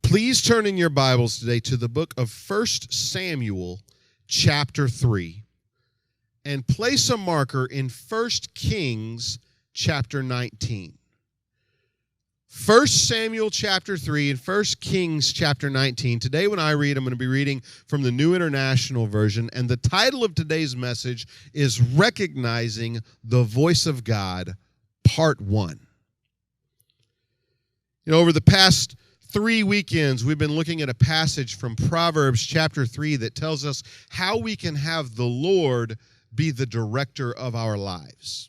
Please turn in your Bibles today to the book of 1 Samuel, chapter 3, and place a marker in 1 Kings, chapter 19. 1 Samuel, chapter 3, and 1 Kings, chapter 19. Today when I read, I'm going to be reading from the New International Version, and the title of today's message is Recognizing the Voice of God, Part 1. You know, over the past 3 weekends, we've been looking at a passage from Proverbs chapter 3 that tells us how we can have the Lord be the director of our lives.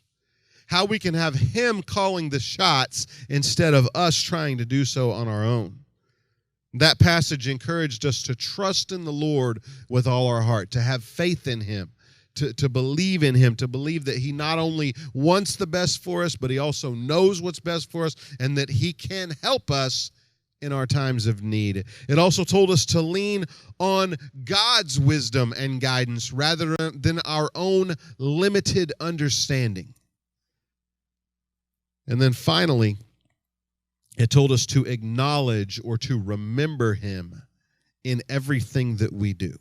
How we can have Him calling the shots instead of us trying to do so on our own. That passage encouraged us to trust in the Lord with all our heart, to have faith in Him, to believe in Him, to believe that He not only wants the best for us, but He also knows what's best for us, and that He can help us in our times of need. It also told us to lean on God's wisdom and guidance rather than our own limited understanding. And then finally, it told us to acknowledge or to remember Him in everything that we do.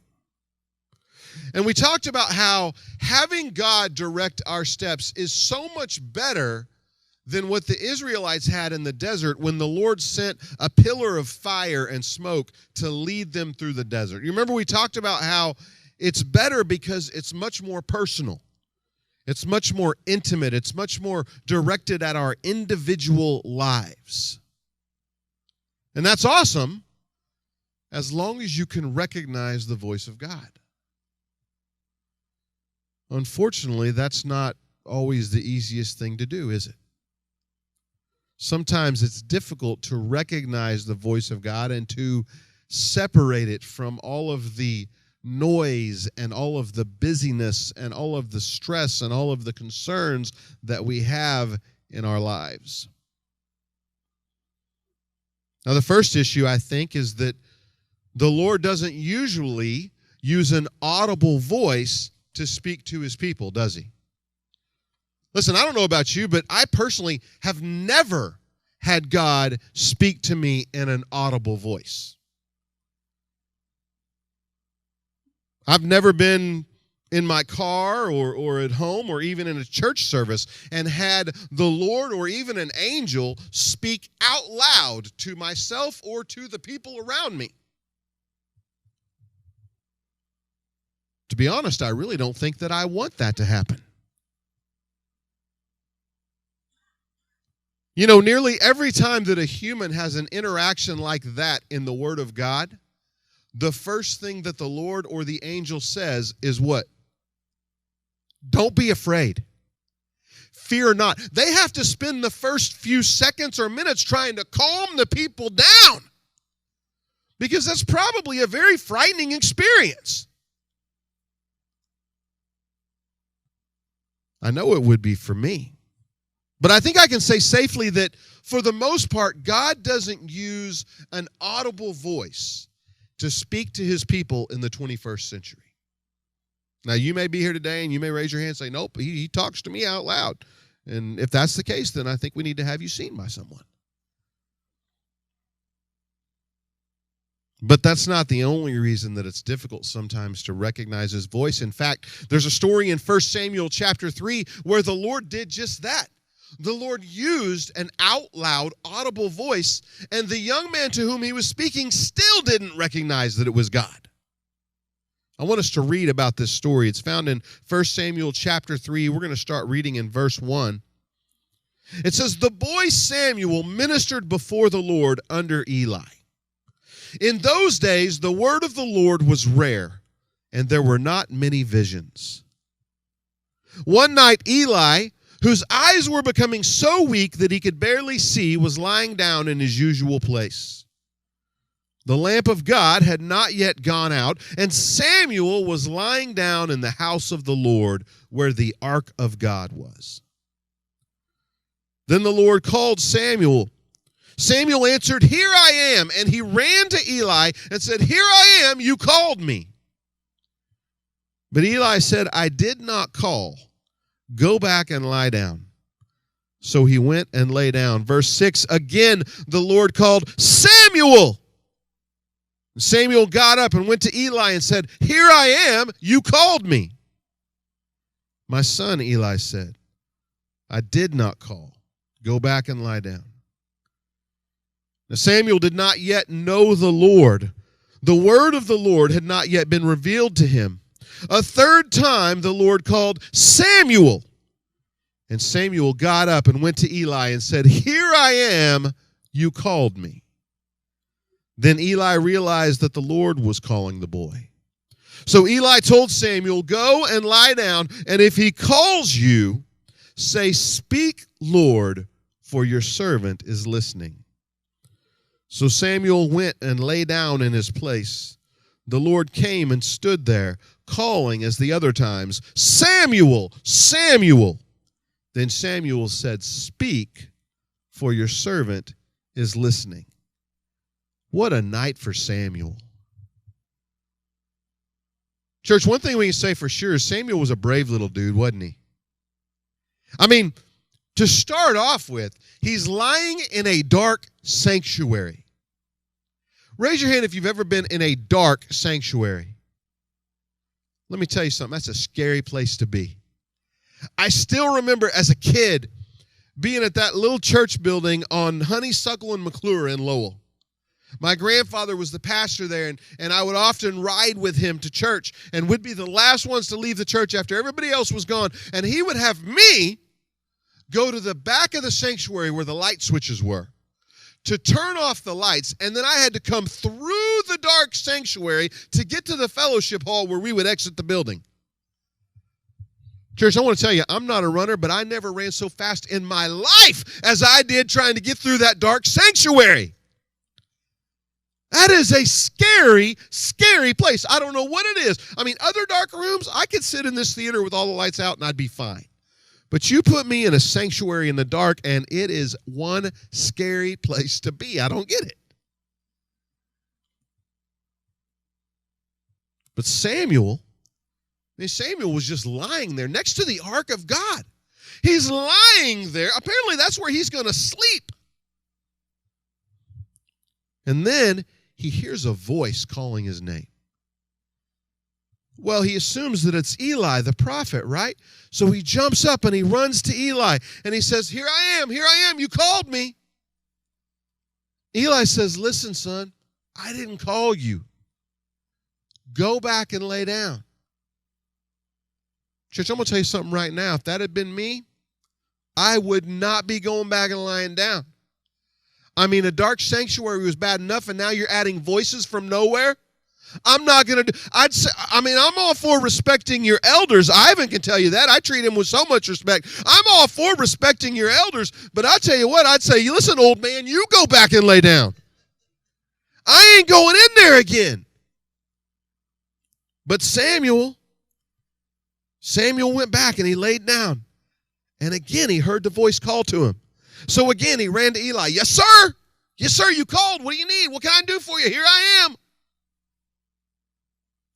And we talked about how having God direct our steps is so much better than what the Israelites had in the desert when the Lord sent a pillar of fire and smoke to lead them through the desert. You remember we talked about how it's better because it's much more personal. It's much more intimate. It's much more directed at our individual lives. And that's awesome as long as you can recognize the voice of God. Unfortunately, that's not always the easiest thing to do, is it? Sometimes it's difficult to recognize the voice of God and to separate it from all of the noise and all of the busyness and all of the stress and all of the concerns that we have in our lives. Now, the first issue, I think, is that the Lord doesn't usually use an audible voice to speak to His people, does He? Listen, I don't know about you, but I personally have never had God speak to me in an audible voice. I've never been in my car or at home or even in a church service and had the Lord or even an angel speak out loud to myself or to the people around me. To be honest, I really don't think that I want that to happen. You know, nearly every time that a human has an interaction like that in the Word of God, the first thing that the Lord or the angel says is what? Don't be afraid. Fear not. They have to spend the first few seconds or minutes trying to calm the people down because that's probably a very frightening experience. I know it would be for me. But I think I can say safely that for the most part, God doesn't use an audible voice to speak to His people in the 21st century. Now, you may be here today and you may raise your hand and say, nope, he talks to me out loud. And if that's the case, then I think we need to have you seen by someone. But that's not the only reason that it's difficult sometimes to recognize His voice. In fact, there's a story in 1 Samuel chapter 3 where the Lord did just that. The Lord used an out loud, audible voice, and the young man to whom He was speaking still didn't recognize that it was God. I want us to read about this story. It's found in 1 Samuel chapter 3. We're going to start reading in verse 1. It says, "The boy Samuel ministered before the Lord under Eli. In those days, the word of the Lord was rare, and there were not many visions. One night, Eli, whose eyes were becoming so weak that he could barely see, was lying down in his usual place. The lamp of God had not yet gone out, and Samuel was lying down in the house of the Lord where the ark of God was. Then the Lord called Samuel. Samuel answered, 'Here I am.' And he ran to Eli and said, 'Here I am, you called me.' But Eli said, 'I did not call. Go back and lie down.' So he went and lay down." Verse 6, again the Lord called, "Samuel!" Samuel got up and went to Eli and said, "Here I am, you called me." "My son," Eli said, "I did not call. Go back and lie down." Now Samuel did not yet know the Lord. The word of the Lord had not yet been revealed to him. A third time the Lord called, "Samuel." And Samuel got up and went to Eli and said, "Here I am, you called me." Then Eli realized that the Lord was calling the boy. So Eli told Samuel, "Go and lie down, and if he calls you, say, 'Speak, Lord, for your servant is listening.'" So Samuel went and lay down in his place. The Lord came and stood there, calling as the other times, "Samuel, Samuel." Then Samuel said, "Speak, for your servant is listening." What a night for Samuel. Church, one thing we can say for sure is Samuel was a brave little dude, wasn't he? I mean, to start off with, he's lying in a dark sanctuary. Raise your hand if you've ever been in a dark sanctuary. Let me tell you something, that's a scary place to be. I still remember as a kid being at that little church building on Honeysuckle and McClure in Lowell. My grandfather was the pastor there, and I would often ride with him to church, and would be the last ones to leave the church after everybody else was gone, and he would have me go to the back of the sanctuary where the light switches were to turn off the lights, and then I had to come through the dark sanctuary to get to the fellowship hall where we would exit the building. Church, I want to tell you, I'm not a runner, but I never ran so fast in my life as I did trying to get through that dark sanctuary. That is a scary, scary place. I don't know what it is. I mean, other dark rooms, I could sit in this theater with all the lights out and I'd be fine. But you put me in a sanctuary in the dark, and it is one scary place to be. I don't get it. But Samuel was just lying there next to the ark of God. He's lying there. Apparently, that's where he's going to sleep. And then he hears a voice calling his name. Well, he assumes that it's Eli, the prophet, right? So he jumps up and he runs to Eli and he says, here I am, you called me. Eli says, "Listen, son, I didn't call you. Go back and lay down." Church, I'm going to tell you something right now. If that had been me, I would not be going back and lying down. I mean, a dark sanctuary was bad enough, and now you're adding voices from nowhere. I'm not going to do, I'm all for respecting your elders. Ivan can tell you that. I treat him with so much respect. I'm all for respecting your elders, but I tell you what, I'd say, listen, old man, you go back and lay down. I ain't going in there again. But Samuel went back and he laid down. And again, he heard the voice call to him. So again, he ran to Eli. "Yes, sir. Yes, sir, you called. What do you need? What can I do for you? Here I am."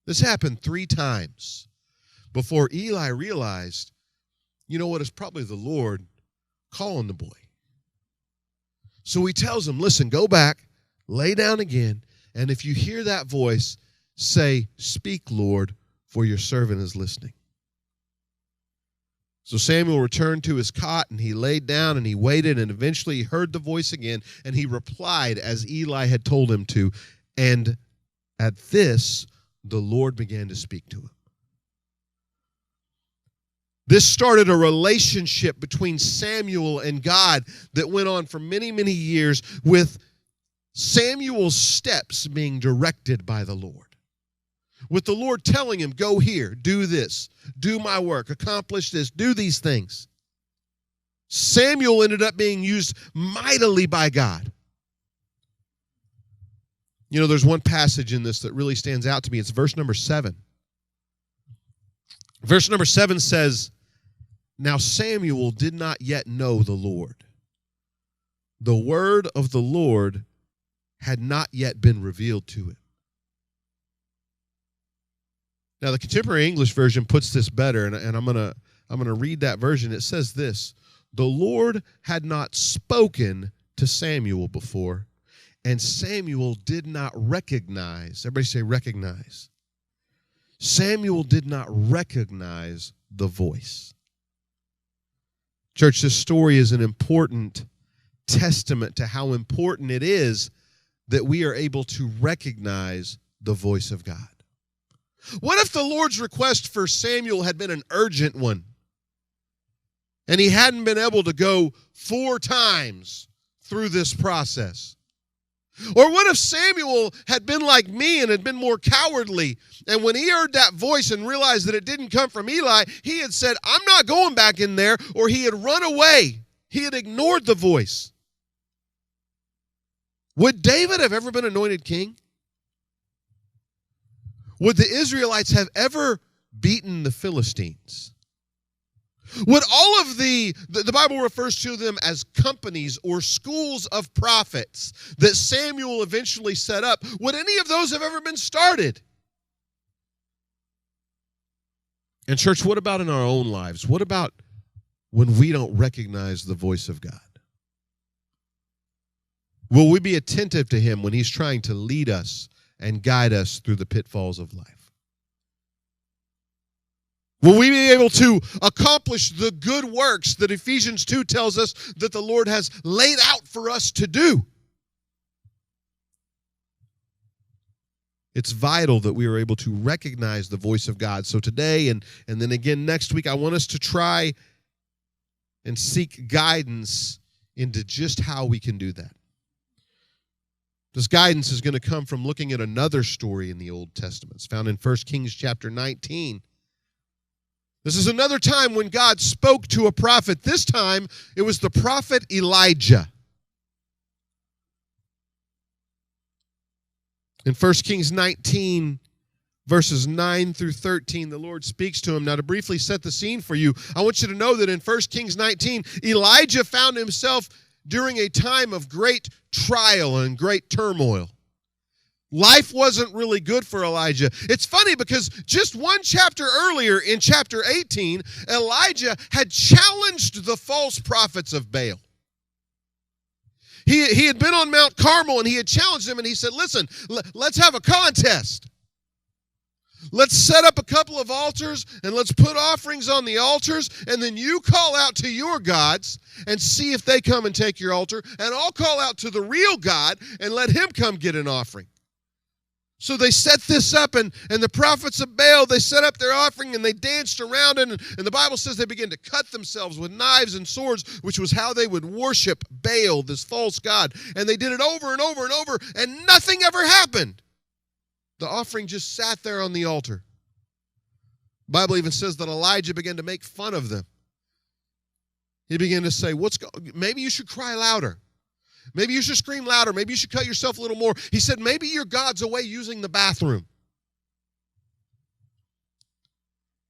This happened 3 times before Eli realized, you know what, it's probably the Lord calling the boy. So he tells him, "Listen, go back, lay down again, and if you hear that voice, say, 'Speak, Lord, for your servant is listening.'" So Samuel returned to his cot, and he laid down, and he waited, and eventually he heard the voice again, and he replied as Eli had told him to. And at this, the Lord began to speak to him. This started a relationship between Samuel and God that went on for many, many years, with Samuel's steps being directed by the Lord. With the Lord telling him, "Go here, do this, do my work, accomplish this, do these things." Samuel ended up being used mightily by God. You know, there's one passage in this that really stands out to me. It's verse number 7. Verse number 7 says, "Now Samuel did not yet know the Lord. The word of the Lord had not yet been revealed to him." Now, the Contemporary English Version puts this better, and I'm gonna read that version. It says this: "The Lord had not spoken to Samuel before, And Samuel did not recognize, everybody say recognize. Samuel did not recognize the voice. Church, this story is an important testament to how important it is that we are able to recognize the voice of God. What if the Lord's request for Samuel had been an urgent one, and he hadn't been able to go 4 times through this process? Or what if Samuel had been like me and had been more cowardly, and when he heard that voice and realized that it didn't come from Eli, he had said, I'm not going back in there, or he had run away. He had ignored the voice. Would David have ever been anointed king? Would the Israelites have ever beaten the Philistines? Would all of the Bible refers to them as companies or schools of prophets that Samuel eventually set up, would any of those have ever been started? And church, what about in our own lives? What about when we don't recognize the voice of God? Will we be attentive to him when he's trying to lead us and guide us through the pitfalls of life? Will we be able to accomplish the good works that Ephesians 2 tells us that the Lord has laid out for us to do? It's vital that we are able to recognize the voice of God. So today and then again next week, I want us to try and seek guidance into just how we can do that. This guidance is going to come from looking at another story in the Old Testament. It's found in 1 Kings chapter 19. This is another time when God spoke to a prophet. This time, it was the prophet Elijah. In 1 Kings 19, verses 9 through 13, the Lord speaks to him. Now, to briefly set the scene for you, I want you to know that in 1 Kings 19, Elijah found himself during a time of great trial and great turmoil. Life wasn't really good for Elijah. It's funny because just one chapter earlier in chapter 18, Elijah had challenged the false prophets of Baal. He had been on Mount Carmel and he had challenged them and he said, listen, let's have a contest. Let's set up a couple of altars and let's put offerings on the altars, and then you call out to your gods and see if they come and take your altar, and I'll call out to the real God and let him come get an offering. So they set this up, and the prophets of Baal, they set up their offering, and they danced around it, and the Bible says they began to cut themselves with knives and swords, which was how they would worship Baal, this false god. And they did it over and over and over, and nothing ever happened. The offering just sat there on the altar. The Bible even says that Elijah began to make fun of them. He began to say, maybe you should cry louder. Maybe you should scream louder. Maybe you should cut yourself a little more. He said, maybe your God's away using the bathroom.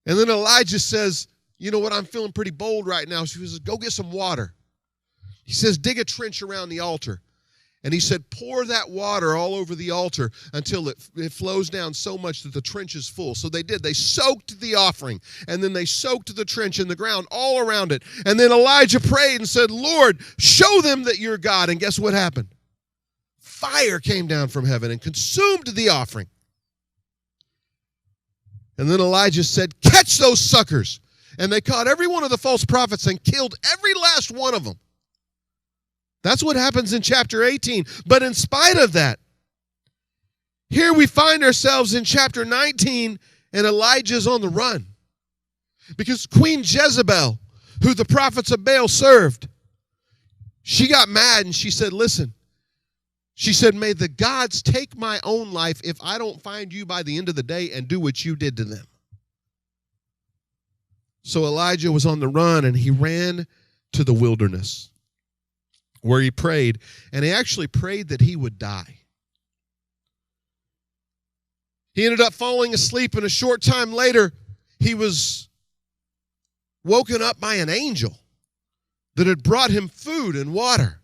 And then Elijah says, you know what, I'm feeling pretty bold right now. So he says, go get some water. He says, dig a trench around the altar. And he said, pour that water all over the altar until it flows down so much that the trench is full. So they did. They soaked the offering, and then they soaked the trench in the ground all around it. And then Elijah prayed and said, Lord, show them that you're God. And guess what happened? Fire came down from heaven and consumed the offering. And then Elijah said, catch those suckers. And they caught every one of the false prophets and killed every last one of them. That's what happens in chapter 18. But in spite of that, here we find ourselves in chapter 19, and Elijah's on the run. Because Queen Jezebel, who the prophets of Baal served, she got mad and she said, listen, she said, may the gods take my own life if I don't find you by the end of the day and do what you did to them. So Elijah was on the run, and he ran to the wilderness, where he prayed, and he actually prayed that he would die. He ended up falling asleep, and a short time later, he was woken up by an angel that had brought him food and water,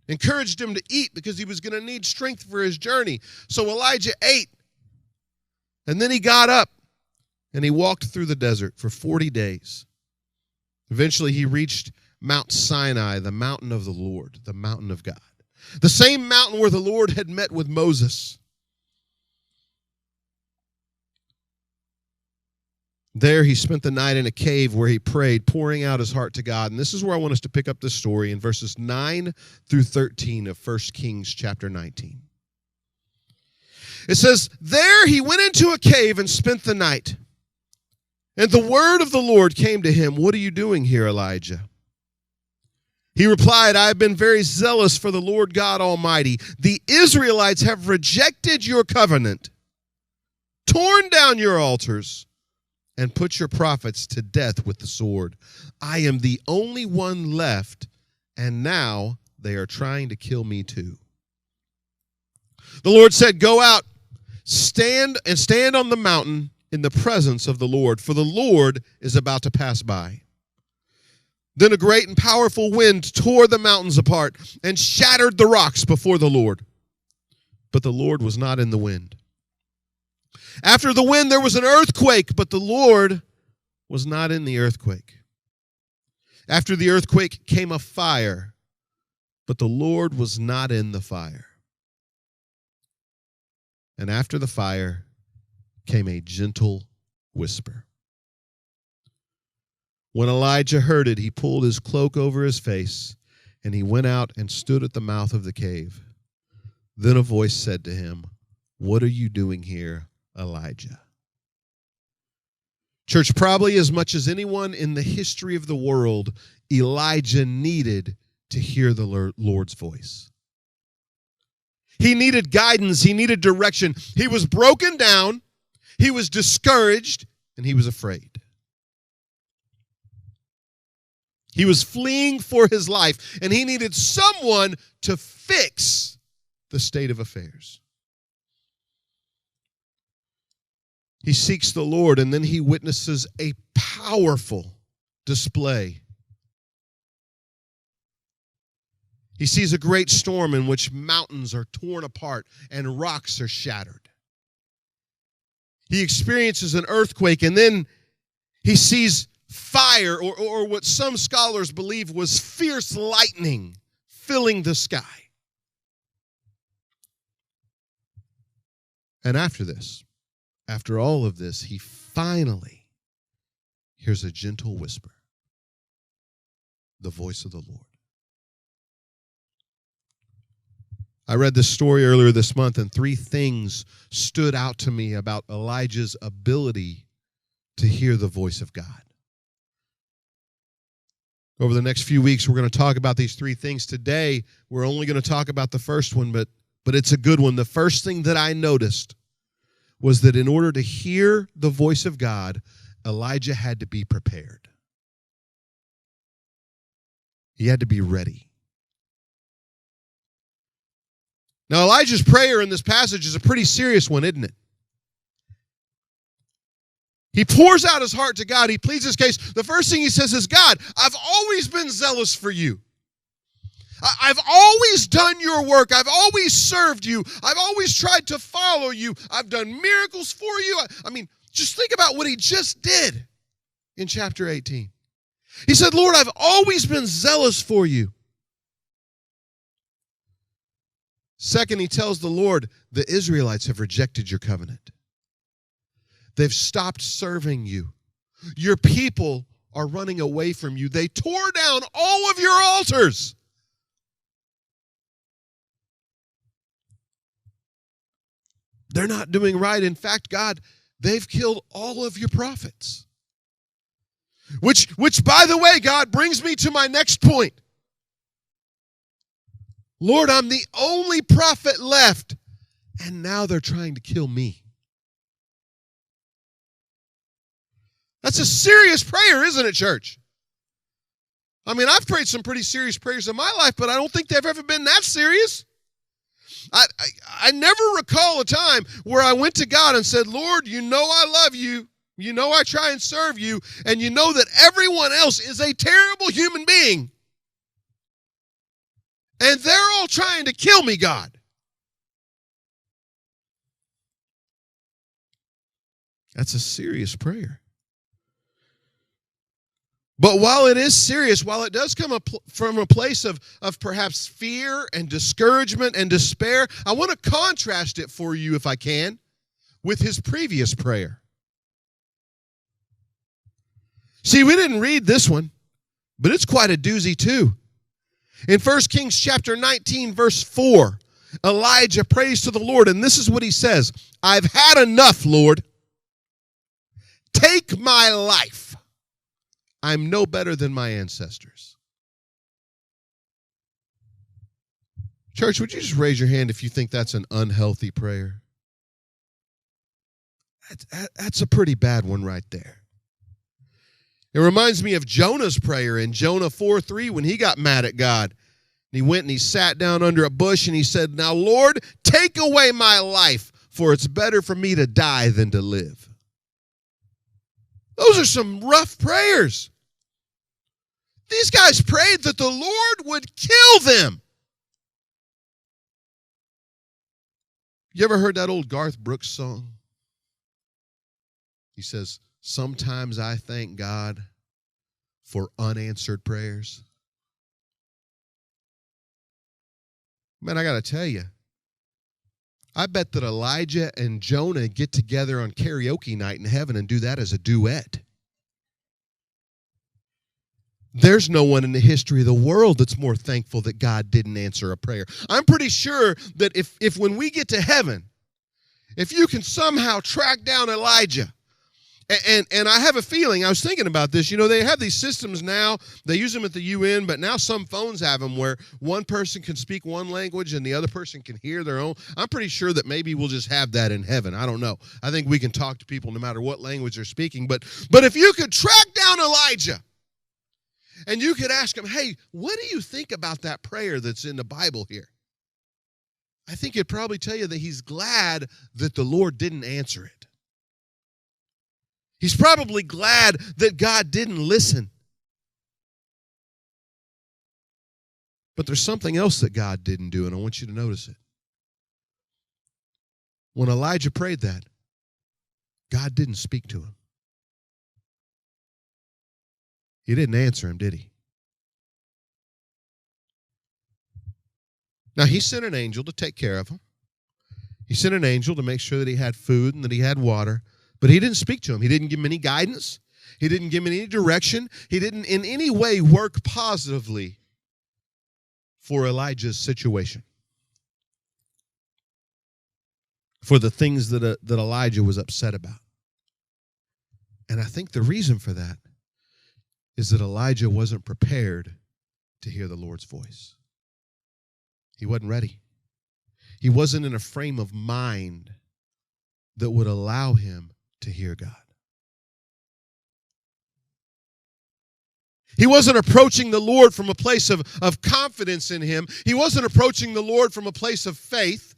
encouraged him to eat because he was going to need strength for his journey. So Elijah ate, and then he got up, and he walked through the desert for 40 days. Eventually, he reached Mount Sinai, the mountain of the Lord, the mountain of God. The same mountain where the Lord had met with Moses. There he spent the night in a cave where he prayed, pouring out his heart to God. And this is where I want us to pick up this story in verses 9 through 13 of 1 Kings chapter 19. It says, there he went into a cave and spent the night. And the word of the Lord came to him, what are you doing here, Elijah? He replied, I have been very zealous for the Lord God Almighty. The Israelites have rejected your covenant, torn down your altars, and put your prophets to death with the sword. I am the only one left, and now they are trying to kill me too. The Lord said, go out, stand on the mountain in the presence of the Lord, for the Lord is about to pass by. Then a great and powerful wind tore the mountains apart and shattered the rocks before the Lord. But the Lord was not in the wind. After the wind, there was an earthquake, but the Lord was not in the earthquake. After the earthquake came a fire, but the Lord was not in the fire. And after the fire came a gentle whisper. When Elijah heard it, he pulled his cloak over his face, and he went out and stood at the mouth of the cave. Then a voice said to him, what are you doing here, Elijah? Church, probably as much as anyone in the history of the world, Elijah needed to hear the Lord's voice. He needed guidance. He needed direction. He was broken down. He was discouraged, and he was afraid. He was fleeing for his life, and he needed someone to fix the state of affairs. He seeks the Lord, and then he witnesses a powerful display. He sees a great storm in which mountains are torn apart and rocks are shattered. He experiences an earthquake, and then he sees fire, or what some scholars believe was fierce lightning filling the sky. And after all of this, he finally hears a gentle whisper, the voice of the Lord. I read this story earlier this month, and 3 things stood out to me about Elijah's ability to hear the voice of God. Over the next few weeks, we're going to talk about these 3 things. Today, we're only going to talk about the first one, but it's a good one. The first thing that I noticed was that in order to hear the voice of God, Elijah had to be prepared. He had to be ready. Now, Elijah's prayer in this passage is a pretty serious one, isn't it? He pours out his heart to God. He pleads his case. The first thing he says is, God, I've always been zealous for you. I've always done your work. I've always served you. I've always tried to follow you. I've done miracles for you. I mean, just think about what he just did in chapter 18. He said, Lord, I've always been zealous for you. Second, he tells the Lord, the Israelites have rejected your covenant. They've stopped serving you. Your people are running away from you. They tore down all of your altars. They're not doing right. In fact, God, they've killed all of your prophets. Which, by the way, God, brings me to my next point. Lord, I'm the only prophet left, and now they're trying to kill me. That's a serious prayer, isn't it, church? I mean, I've prayed some pretty serious prayers in my life, but I don't think they've ever been that serious. I never recall a time where I went to God and said, Lord, you know I love you. You know I try and serve you. And you know that everyone else is a terrible human being. And they're all trying to kill me, God. That's a serious prayer. But while it is serious, while it does come from a place of perhaps fear and discouragement and despair, I want to contrast it for you, if I can, with his previous prayer. See, we didn't read this one, but it's quite a doozy too. In 1 Kings chapter 19, verse 4, Elijah prays to the Lord, and this is what he says: I've had enough, Lord. Take my life. I'm no better than my ancestors. Church, would you just raise your hand if you think that's an unhealthy prayer? That's a pretty bad one right there. It reminds me of Jonah's prayer in Jonah 4:3 when he got mad at God. He went and he sat down under a bush and he said, now, Lord, take away my life, for it's better for me to die than to live. Those are some rough prayers. These guys prayed that the Lord would kill them. You ever heard that old Garth Brooks song? He says, sometimes I thank God for unanswered prayers. Man, I got to tell you, I bet that Elijah and Jonah get together on karaoke night in heaven and do that as a duet. There's no one in the history of the world that's more thankful that God didn't answer a prayer. I'm pretty sure that if when we get to heaven, if you can somehow track down Elijah, and I have a feeling, I was thinking about this, they have these systems now, they use them at the UN, but now some phones have them where one person can speak one language and the other person can hear their own. I'm pretty sure that maybe we'll just have that in heaven. I don't know. I think we can talk to people no matter what language they're speaking. But if you could track down Elijah and you could ask him, hey, what do you think about that prayer that's in the Bible here? I think he'd probably tell you that he's glad that the Lord didn't answer it. He's probably glad that God didn't listen. But there's something else that God didn't do, and I want you to notice it. When Elijah prayed that, God didn't speak to him. He didn't answer him, did he? Now, he sent an angel to take care of him. He sent an angel to make sure that he had food and that he had water. But he didn't speak to him. He didn't give him any guidance. He didn't give him any direction. He didn't in any way work positively for Elijah's situation, for the things that Elijah was upset about. And I think the reason for that is that Elijah wasn't prepared to hear the Lord's voice. He wasn't ready. He wasn't in a frame of mind that would allow him to hear God. He wasn't approaching the Lord from a place of confidence in him. He wasn't approaching the Lord from a place of faith.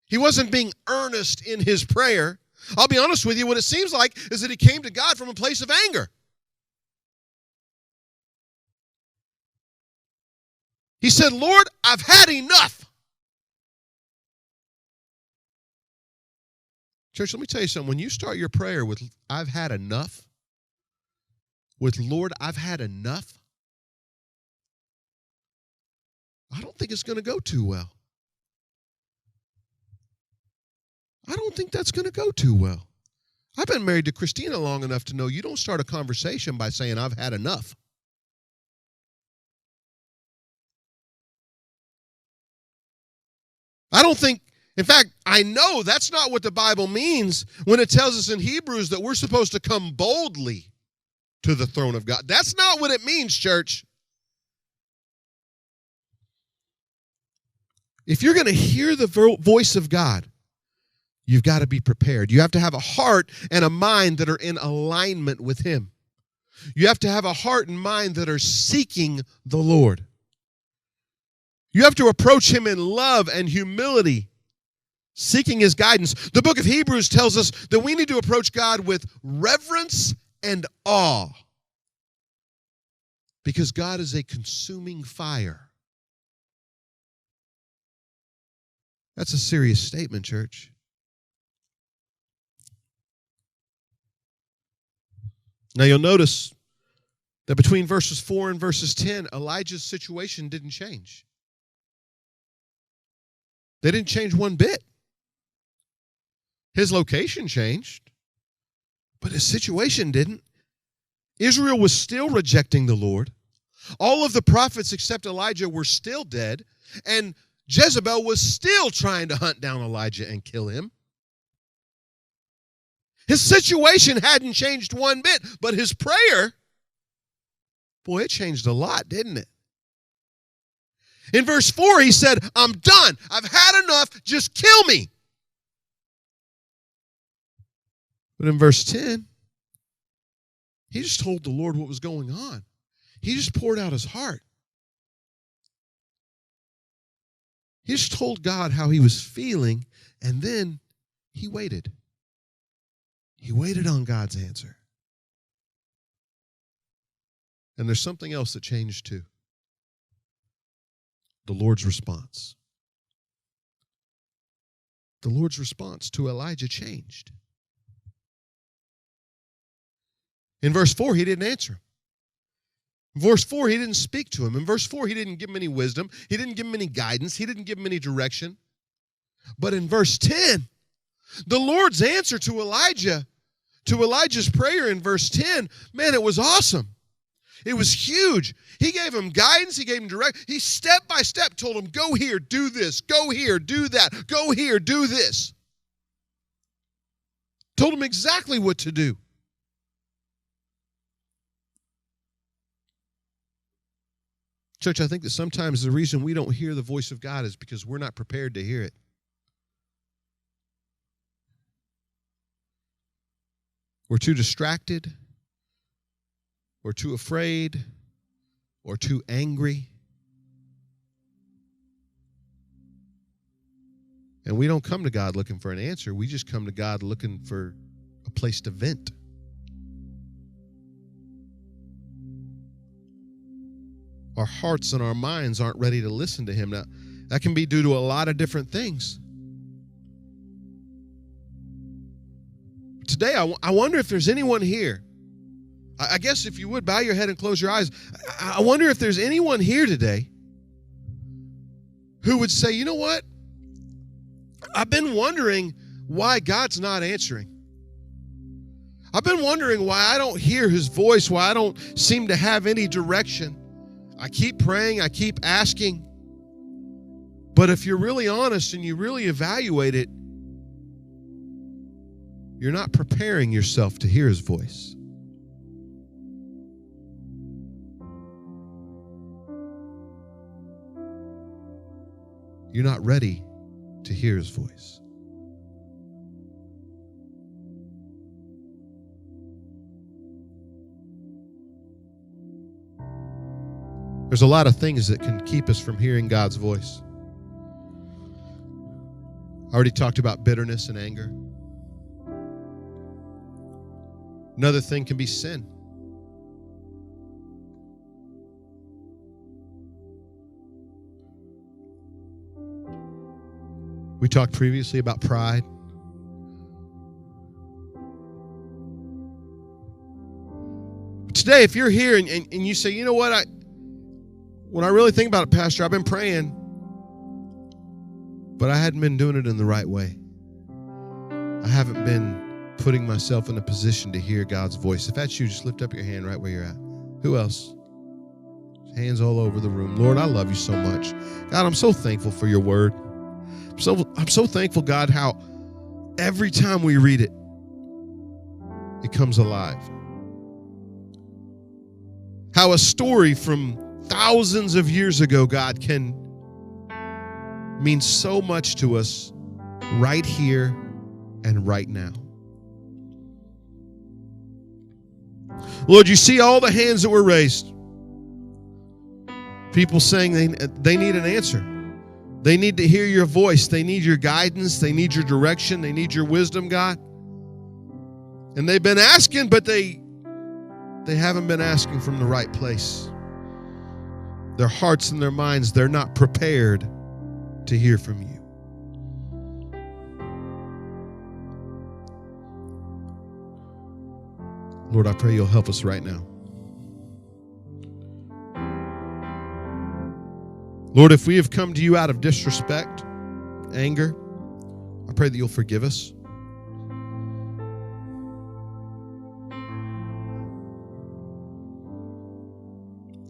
He wasn't being earnest in his prayer. I'll be honest with you, what it seems like is that he came to God from a place of anger. He said, Lord, I've had enough. Church, let me tell you something. When you start your prayer with, I've had enough, with Lord, I've had enough, I don't think it's going to go too well. I don't think that's going to go too well. I've been married to Christina long enough to know you don't start a conversation by saying, I've had enough. I don't think, in fact, I know that's not what the Bible means when it tells us in Hebrews that we're supposed to come boldly to the throne of God. That's not what it means, church. If you're going to hear the voice of God, you've got to be prepared. You have to have a heart and a mind that are in alignment with Him. You have to have a heart and mind that are seeking the Lord. You have to approach Him in love and humility, seeking His guidance. The book of Hebrews tells us that we need to approach God with reverence and awe, because God is a consuming fire. That's a serious statement, church. Now you'll notice that between verses 4 and verses 10, Elijah's situation didn't change. They didn't change one bit. His location changed, but his situation didn't. Israel was still rejecting the Lord. All of the prophets except Elijah were still dead, and Jezebel was still trying to hunt down Elijah and kill him. His situation hadn't changed one bit, but his prayer, boy, it changed a lot, didn't it? In verse 4, he said, I'm done. I've had enough. Just kill me. But in verse 10, he just told the Lord what was going on. He just poured out his heart. He just told God how he was feeling, and then he waited. He waited on God's answer. And there's something else that changed too. The Lord's response. The Lord's response to Elijah changed. In verse 4, he didn't answer him. In verse 4, he didn't speak to him. In verse 4, he didn't give him any wisdom. He didn't give him any guidance. He didn't give him any direction. But in verse 10, the Lord's answer to Elijah's prayer in verse 10, man, it was awesome. It was huge. He gave him guidance. He gave him direct. He step by step told him, go here, do this. Go here, do that. Go here, do this. Told him exactly what to do. Church, I think that sometimes the reason we don't hear the voice of God is because we're not prepared to hear it. We're too distracted. We're too afraid, or too angry. And we don't come to God looking for an answer. We just come to God looking for a place to vent. Our hearts and our minds aren't ready to listen to him. Now, that can be due to a lot of different things. Today, I wonder if there's anyone here. I guess if you would, bow your head and close your eyes. I wonder if there's anyone here today who would say, you know what? I've been wondering why God's not answering. I've been wondering why I don't hear his voice, why I don't seem to have any direction. I keep praying, I keep asking. But if you're really honest and you really evaluate it, you're not preparing yourself to hear his voice. You're not ready to hear his voice. There's a lot of things that can keep us from hearing God's voice. I already talked about bitterness and anger. Another thing can be sin. We talked previously about pride. Today, if you're here and you say, you know what, when I really think about it, Pastor, I've been praying, but I hadn't been doing it in the right way. I haven't been putting myself in a position to hear God's voice. If that's you, just lift up your hand right where you're at. Who else? Hands all over the room. Lord, I love you so much. God, I'm so thankful for your word. I'm so thankful, God, how every time we read it, it comes alive. How a story from thousands of years ago, God, can mean so much to us right here and right now. Lord, you see all the hands that were raised. People saying they need an answer. They need to hear your voice. They need your guidance. They need your direction. They need your wisdom, God. And they've been asking, but they haven't been asking from the right place. Their hearts and their minds, they're not prepared to hear from you. Lord, I pray you'll help us right now. Lord, if we have come to you out of disrespect, anger, I pray that you'll forgive us.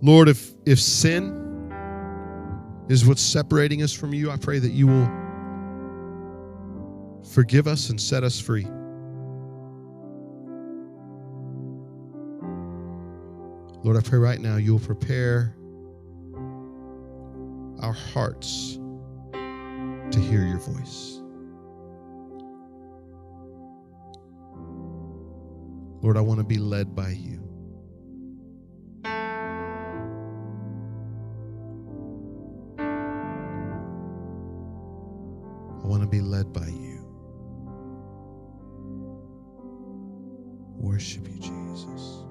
Lord, if sin is what's separating us from you, I pray that you will forgive us and set us free. Lord, I pray right now you'll prepare our hearts to hear your voice. Lord, I want to be led by you. I want to be led by you. Worship you, Jesus.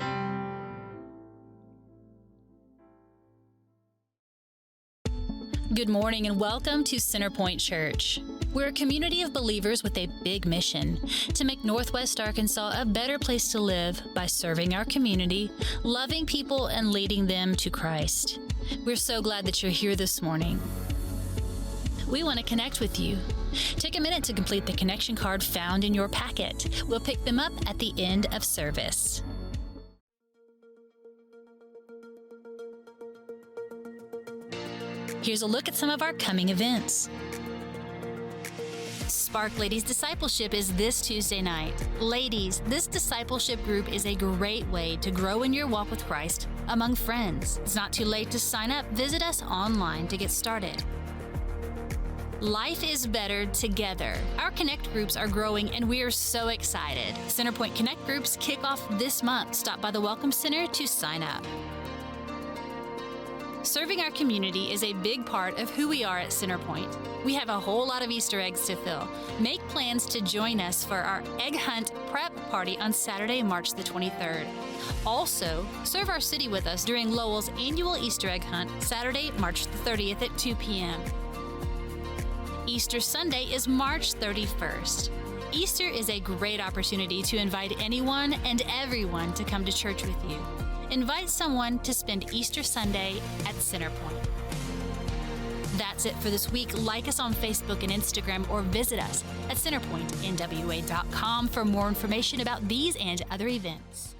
Good morning and welcome to Centerpoint Church. We're a community of believers with a big mission to make Northwest Arkansas a better place to live by serving our community, loving people, and leading them to Christ. We're so glad that you're here this morning. We want to connect with you. Take a minute to complete the connection card found in your packet. We'll pick them up at the end of service. Here's a look at some of our coming events. Spark Ladies Discipleship is this Tuesday night. Ladies, this discipleship group is a great way to grow in your walk with Christ among friends. It's not too late to sign up. Visit us online to get started. Life is better together. Our Connect groups are growing and we are so excited. Centerpoint Connect groups kick off this month. Stop by the Welcome Center to sign up. Serving our community is a big part of who we are at Centerpoint. We have a whole lot of Easter eggs to fill. Make plans to join us for our Egg Hunt Prep Party on Saturday, March the 23rd. Also, serve our city with us during Lowell's annual Easter Egg Hunt, Saturday, March the 30th at 2 p.m. Easter Sunday is March 31st. Easter is a great opportunity to invite anyone and everyone to come to church with you. Invite someone to spend Easter Sunday at Centerpoint. That's it for this week. Like us on Facebook and Instagram or visit us at centerpointnwa.com for more information about these and other events.